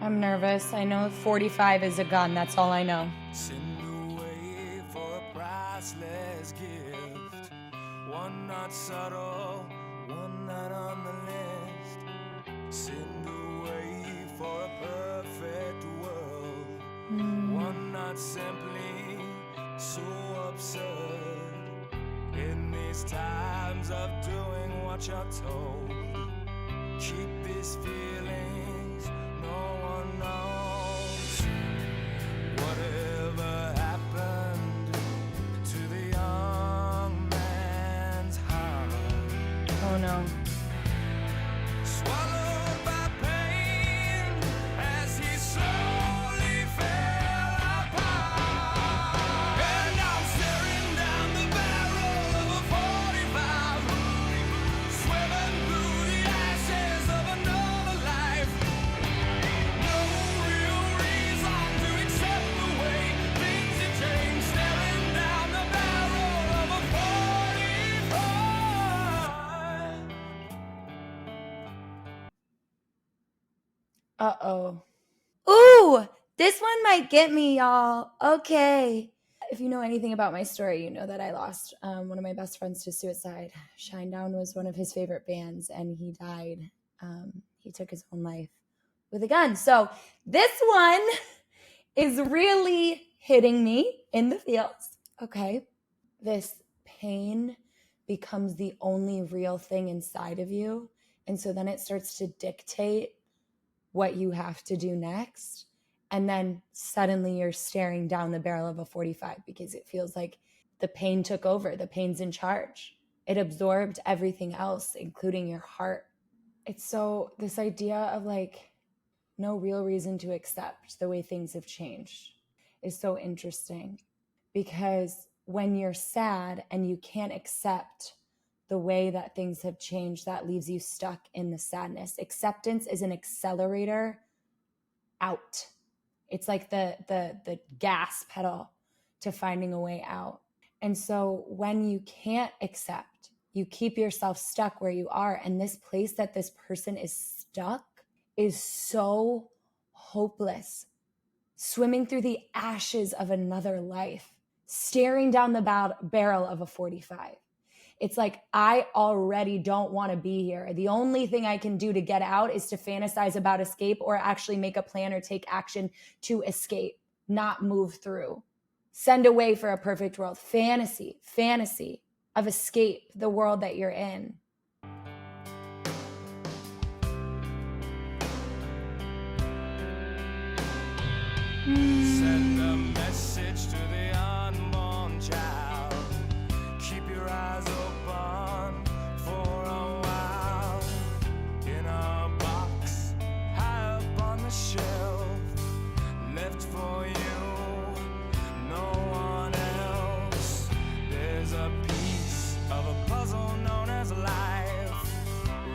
I'm nervous. I know 45 is a gun. That's all I know. Send away for a priceless gift. One not subtle, one not on the list. Send away for a perfect world. One not simply so absurd. In these times of doing what you're told, keep these feelings, no one knows. Whatever happened to the young man's heart? Oh no. Swallowed by pain as he slowly fell apart. And I'm staring down the barrel of a 45, swimming through the ashes of another life. No real reason to accept the way things have changed. Staring down the barrel of a 45. Uh-oh. Ooh, this one might get me, y'all. Okay. If you know anything about my story, you know that I lost one of my best friends to suicide. Shinedown was one of his favorite bands, and he died. He took his own life with a gun. So this one is really hitting me in the feels. Okay. This pain becomes the only real thing inside of you. And so then it starts to dictate what you have to do next. And then suddenly you're staring down the barrel of a 45 because it feels like the pain took over. The pain's in charge. It absorbed everything else, including your heart. It's so, this idea of like no real reason to accept the way things have changed is so interesting, because when you're sad and you can't accept the way that things have changed, that leaves you stuck in the sadness. Acceptance is an accelerator out. It's like the gas pedal to finding a way out. And so when you can't accept, you keep yourself stuck where you are. And this place that this person is stuck is so hopeless, swimming through the ashes of another life, staring down the barrel of a 45. It's like, I already don't want to be here. The only thing I can do to get out is to fantasize about escape, or actually make a plan or take action to escape, not move through. Send away for a perfect world. Fantasy of escape, the world that you're in. Send a message to the unborn child. Keep your eyes open for a while. In a box high up on the shelf, left for you, no one else. There's a piece of a puzzle known as life,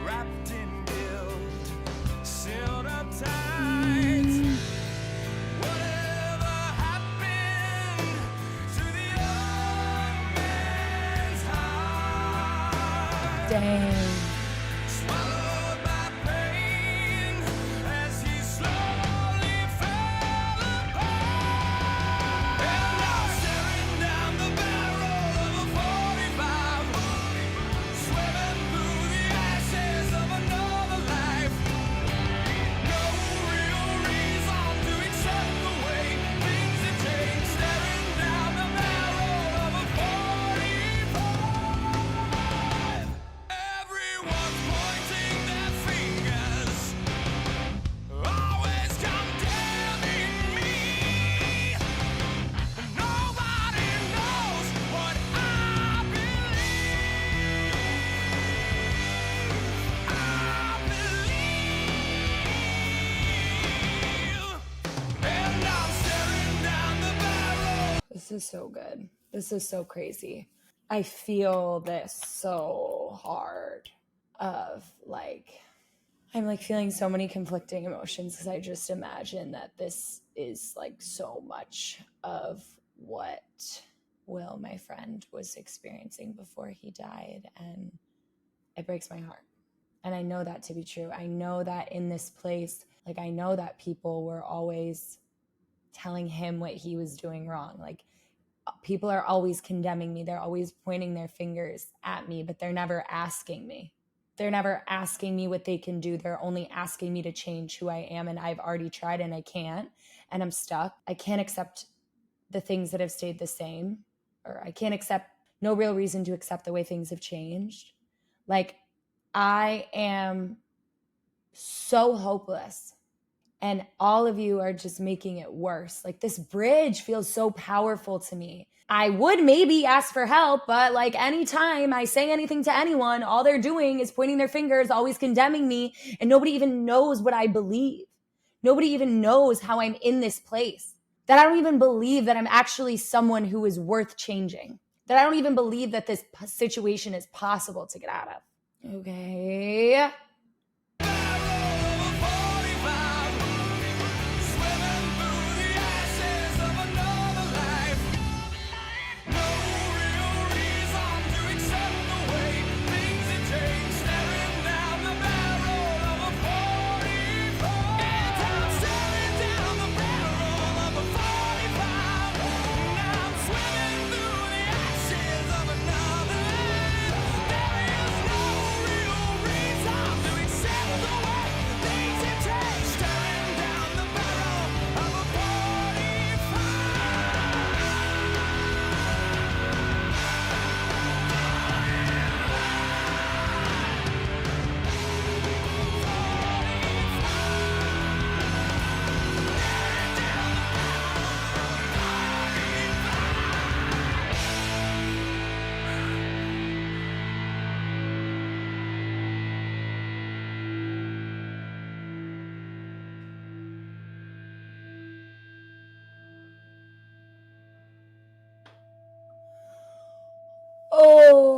wrapped in guilt, sealed up tight. Whatever happened to the young man's heart? Dang. Swallowed by pain as he slowly fell apart. And I'm staring down the barrel of a 45, swimming through the ashes of another life. No real reason to accept the way things have changed. Staring down the barrel of a 45. Everyone's pointing their fingers, always condemning me. Nobody knows what I believe. I believe. And I'm staring down the barrel. This is so good. This is so crazy. I feel this so hard of like, I'm like feeling so many conflicting emotions, because I just imagine that this is like so much of what Will, my friend, was experiencing before he died. And it breaks my heart. And I know that to be true. I know that in this place, like, I know that people were always telling him what he was doing wrong. Like, people are always condemning me. They're always pointing their fingers at me, but they're never asking me. They're never asking me what they can do. They're only asking me to change who I am. And I've already tried and I can't. And I'm stuck. I can't accept the things that have stayed the same, or I can't accept, no real reason to accept the way things have changed. Like, I am so hopeless. And all of you are just making it worse. Like, this bridge feels so powerful to me. I would maybe ask for help, but like, anytime I say anything to anyone, all they're doing is pointing their fingers, always condemning me, and nobody even knows what I believe. Nobody even knows how I'm in this place. That I don't even believe that I'm actually someone who is worth changing. That I don't even believe that this situation is possible to get out of. Okay.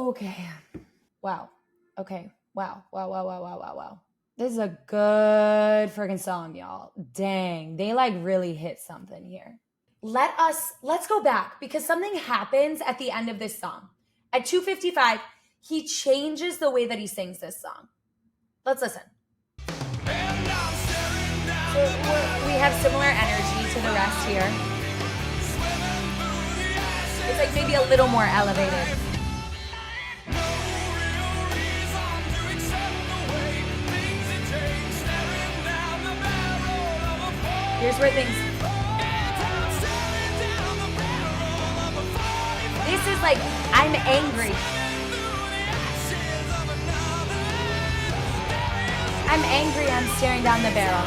Okay. Wow. Okay. Wow. Wow. Wow. Wow. Wow. Wow. Wow. This is a good freaking song, y'all. Dang. They like really hit something here. Let's go back, because something happens at the end of this song. At 2:55, he changes the way that he sings this song. Let's listen. So we have similar energy to the rest here. It's like maybe a little more elevated. Here's where things... This is like, I'm angry. I'm angry, I'm staring down the barrel.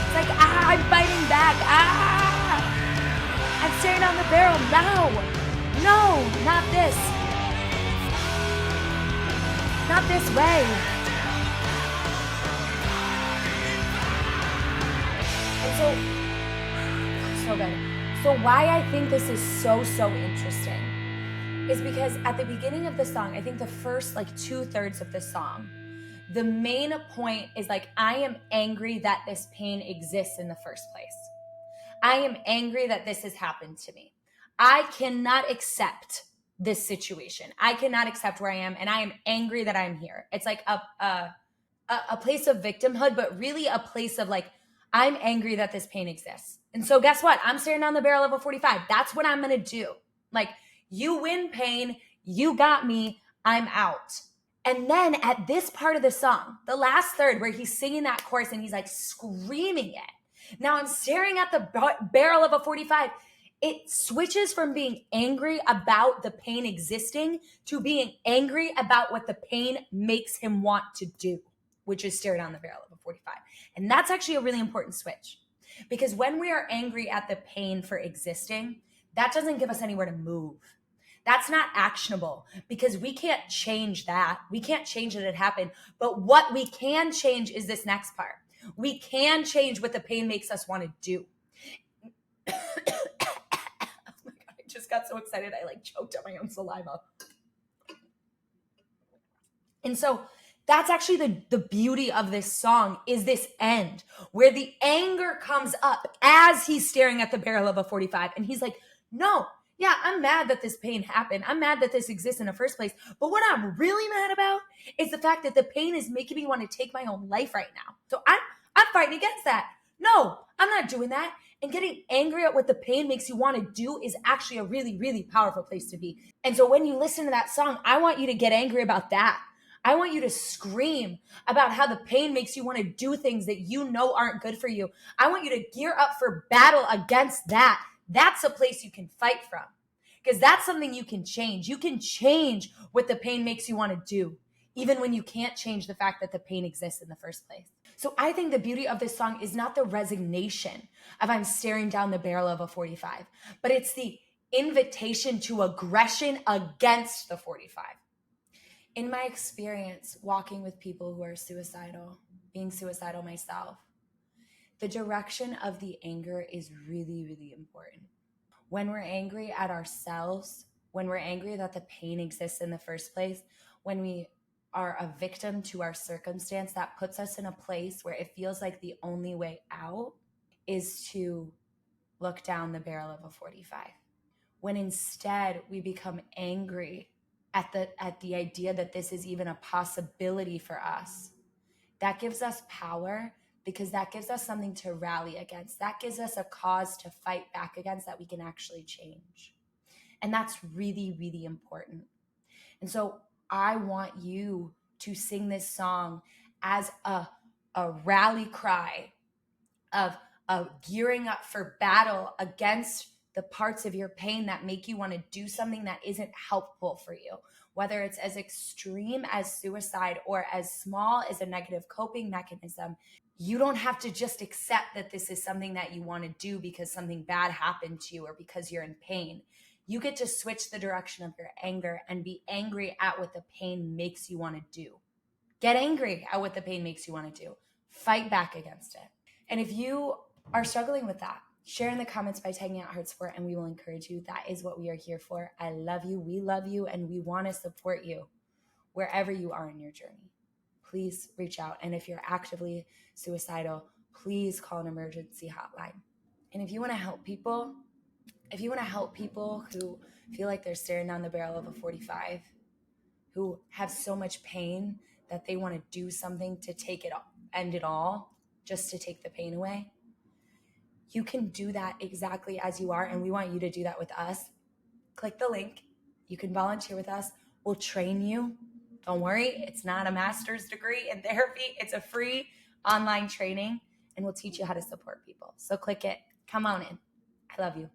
It's like, I'm fighting back. I'm staring down the barrel. No, not this. Not this way. And so good. So why I think this is so interesting is because at the beginning of the song, I think the first like 2/3 of the song, the main point is like, I am angry that this pain exists in the first place. I am angry that this has happened to me. I cannot accept this situation. I cannot accept where I am, and I am angry that I'm here. It's like a place of victimhood, but really a place of like, I'm angry that this pain exists. And so guess what? I'm staring down the barrel of a 45. That's what I'm going to do. Like, you win, pain. You got me. I'm out. And then at this part of the song, the last third where he's singing that chorus and he's like screaming it. Now I'm staring at the barrel of a 45. It switches from being angry about the pain existing to being angry about what the pain makes him want to do, which is stare down the barrel of a 45. And that's actually a really important switch, because when we are angry at the pain for existing, that doesn't give us anywhere to move. That's not actionable, because we can't change that. We can't change that it happened. But what we can change is this next part. We can change what the pain makes us want to do. Oh my God, I just got so excited. I like choked on my own saliva. And so That's actually the beauty of this song, is this end where the anger comes up as he's staring at the barrel of a 45. And he's like, no, yeah, I'm mad that this pain happened. I'm mad that this exists in the first place. But what I'm really mad about is the fact that the pain is making me want to take my own life right now. So I'm fighting against that. No, I'm not doing that. And getting angry at what the pain makes you want to do is actually a really, really powerful place to be. And so when you listen to that song, I want you to get angry about that. I want you to scream about how the pain makes you want to do things that you know aren't good for you. I want you to gear up for battle against that. That's a place you can fight from, because that's something you can change. You can change what the pain makes you want to do, even when you can't change the fact that the pain exists in the first place. So I think the beauty of this song is not the resignation of I'm staring down the barrel of a 45, but it's the invitation to aggression against the 45. In my experience walking with people who are suicidal, being suicidal myself, the direction of the anger is really, really important. When we're angry at ourselves, when we're angry that the pain exists in the first place, when we are a victim to our circumstance, that puts us in a place where it feels like the only way out is to look down the barrel of a 45. When instead we become angry at the idea that this is even a possibility for us, that gives us power, because that gives us something to rally against. That gives us a cause to fight back against that we can actually change. And that's really, really important. And so I want you to sing this song as a rally cry of gearing up for battle against the parts of your pain that make you want to do something that isn't helpful for you, whether it's as extreme as suicide or as small as a negative coping mechanism. You don't have to just accept that this is something that you want to do because something bad happened to you or because you're in pain. You get to switch the direction of your anger and be angry at what the pain makes you want to do. Get angry at what the pain makes you want to do. Fight back against it. And if you are struggling with that, share in the comments by tagging out HeartSupport, and we will encourage you. That is what we are here for. I love you, we love you, and we want to support you wherever you are in your journey. Please reach out. And if you're actively suicidal, please call an emergency hotline. And if you want to help people, who feel like they're staring down the barrel of a 45, who have so much pain that they want to do something to end it all, just to take the pain away, you can do that exactly as you are. And we want you to do that with us. Click the link. You can volunteer with us. We'll train you. Don't worry, it's not a master's degree in therapy. It's a free online training, and we'll teach you how to support people. So click it. Come on in. I love you.